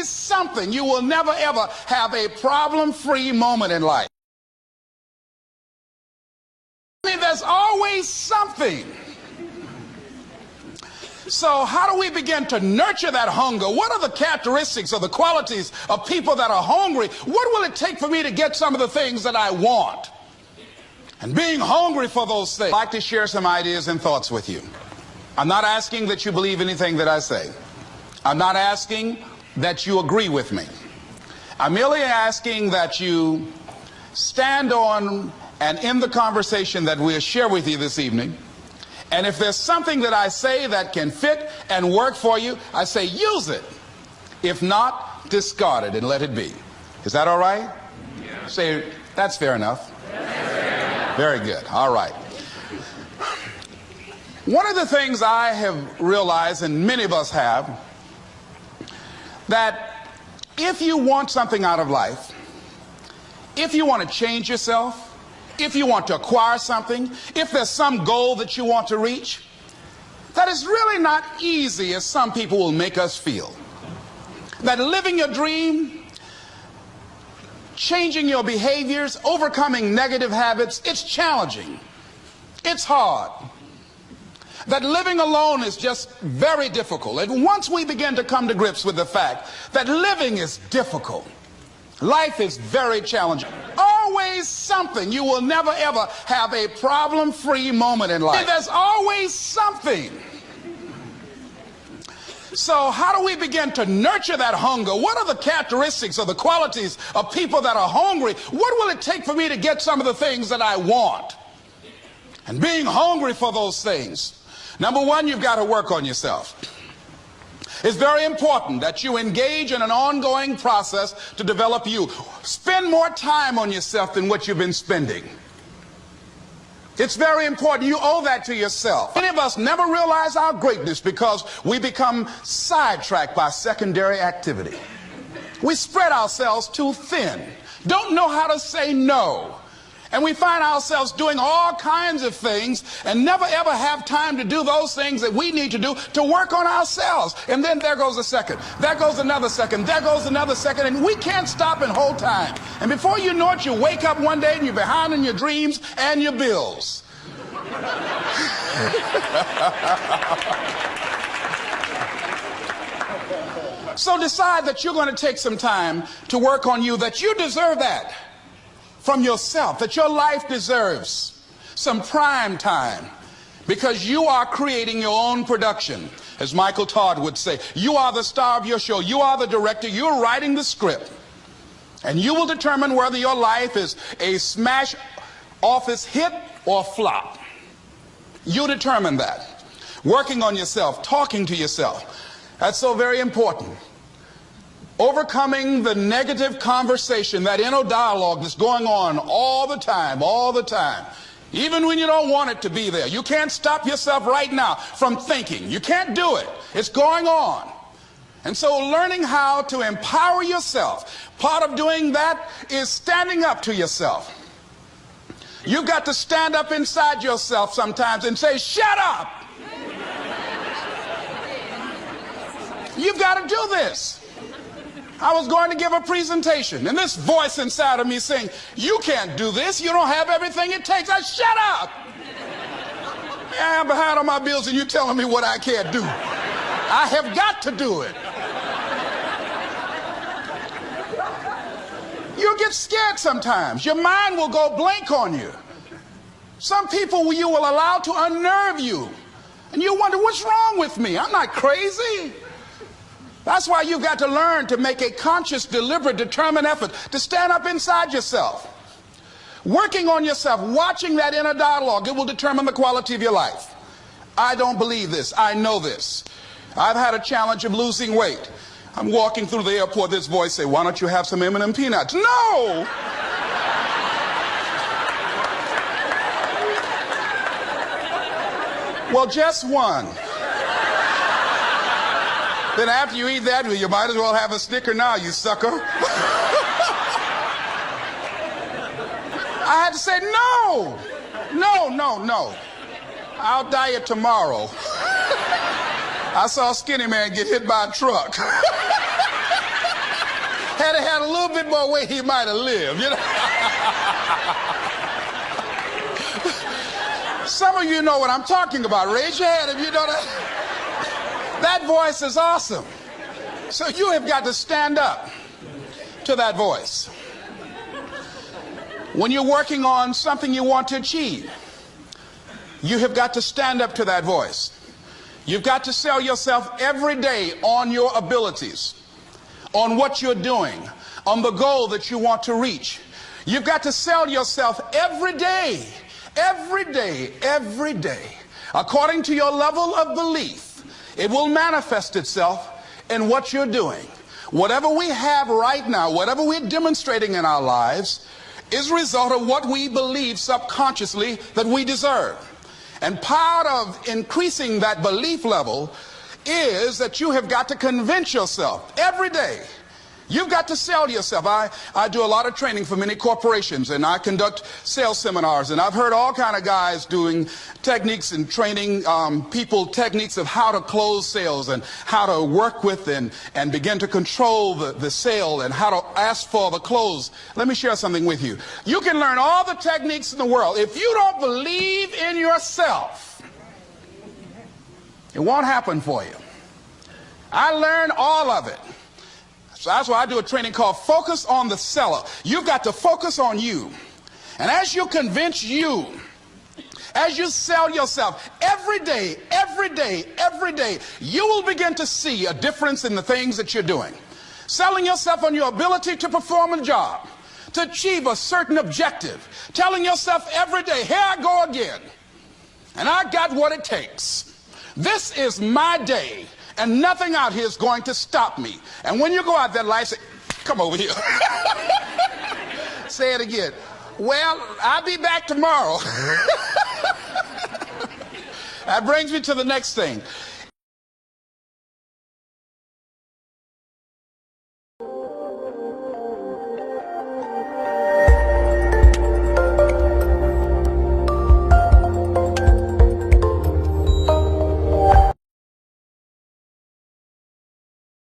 always something. You will never ever have a problem-free moment in life. There's always something. So how do we begin to nurture that hunger? What are the characteristics or the qualities of people that are hungry? What will it take for me to get some of the things that I want? And being hungry for those things, I'd like to share some ideas and thoughts with you. I'm not asking that you believe anything that I say. I'm not asking that you agree with me. I'm merely asking that you stand on and in the conversation that we'll share with you this evening. And if there's something that I say that can fit and work for you, I say use it. If not, discard it and let it be. Is that all right? Yeah. Say, that's fair enough. Yeah. Very good. All right. One of the things I have realized, and many of us have, that if you want something out of life, if you want to change yourself, if you want to acquire something, if there's some goal that you want to reach, that is really not easy as some people will make us feel. That living your dream, changing your behaviors, overcoming negative habits, it's challenging. It's hard. That living alone is just very difficult. And once we begin to come to grips with the fact that living is difficult, life is very challenging. Always something. You will never ever have a problem-free moment in life. There's always something. So how do we begin to nurture that hunger? What are the characteristics or the qualities of people that are hungry? What will it take for me to get some of the things that I want? And being hungry for those things. Number one, you've got to work on yourself. It's very important that you engage in an ongoing process to develop you. Spend more time on yourself than what you've been spending. It's very important. You owe that to yourself. Many of us never realize our greatness because we become sidetracked by secondary activity. We spread ourselves too thin, don't know how to say no. And we find ourselves doing all kinds of things and never ever have time to do those things that we need to do to work on ourselves. And then there goes a second, there goes another second, there goes another second, and we can't stop and hold time. And before you know it, you wake up one day and you're behind on your dreams and your bills. So decide that you're going to take some time to work on you, that you deserve that from yourself, that your life deserves some prime time because you are creating your own production. As Michael Todd would say, you are the star of your show. You are the director. You're writing the script. And you will determine whether your life is a smash office hit or flop. You determine that. Working on yourself, talking to yourself. That's so very important. Overcoming the negative conversation, that inner dialogue that's going on all the time, even when you don't want it to be there. You can't stop yourself right now from thinking. You can't do it. It's going on. And so learning how to empower yourself, part of doing that is standing up to yourself. You've got to stand up inside yourself sometimes and say, shut up. You've got to do this. I was going to give a presentation, and this voice inside of me saying, you can't do this. You don't have everything it takes. Shut up. I'm behind on my bills, and you're telling me what I can't do. I have got to do it. You'll get scared sometimes. Your mind will go blank on you. Some people you will allow to unnerve you, and you wonder, what's wrong with me? I'm not crazy. That's why you've got to learn to make a conscious, deliberate, determined effort to stand up inside yourself. Working on yourself, watching that inner dialogue, it will determine the quality of your life. I don't believe this. I know this. I've had a challenge of losing weight. I'm walking through the airport, this voice say, why don't you have some M&M peanuts? No! Well, just one. Then after you eat that, you might as well have a Snicker now, you sucker. I had to say, no. I'll diet tomorrow. I saw a skinny man get hit by a truck. Had he had a little bit more weight, he might have lived, you know. Some of you know what I'm talking about. Raise your hand if you know that. That voice is awesome. So you have got to stand up to that voice. When you're working on something you want to achieve, you have got to stand up to that voice. You've got to sell yourself every day on your abilities, on what you're doing, on the goal that you want to reach. You've got to sell yourself every day, every day, every day. According to your level of belief, it will manifest itself in what you're doing. Whatever we have right now, whatever we're demonstrating in our lives, is a result of what we believe subconsciously that we deserve. And part of increasing that belief level is that you have got to convince yourself every day. You've got to sell yourself. I do a lot of training for many corporations, and I conduct sales seminars, and I've heard all kind of guys doing techniques and training people techniques of how to close sales and how to work with and begin to control the sale and how to ask for the close. Let me share something with you. You can learn all the techniques in the world. If you don't believe in yourself, it won't happen for you. I learned all of it. So that's why I do a training called Focus on the Seller. You've got to focus on you. And as you convince you, as you sell yourself every day, every day, every day, you will begin to see a difference in the things that you're doing. Selling yourself on your ability to perform a job, to achieve a certain objective. Telling yourself every day, here I go again. And I got what it takes. This is my day. And nothing out here is going to stop me. And when you go out there, life say, come over here. Say it again. Well, I'll be back tomorrow. That brings me to the next thing.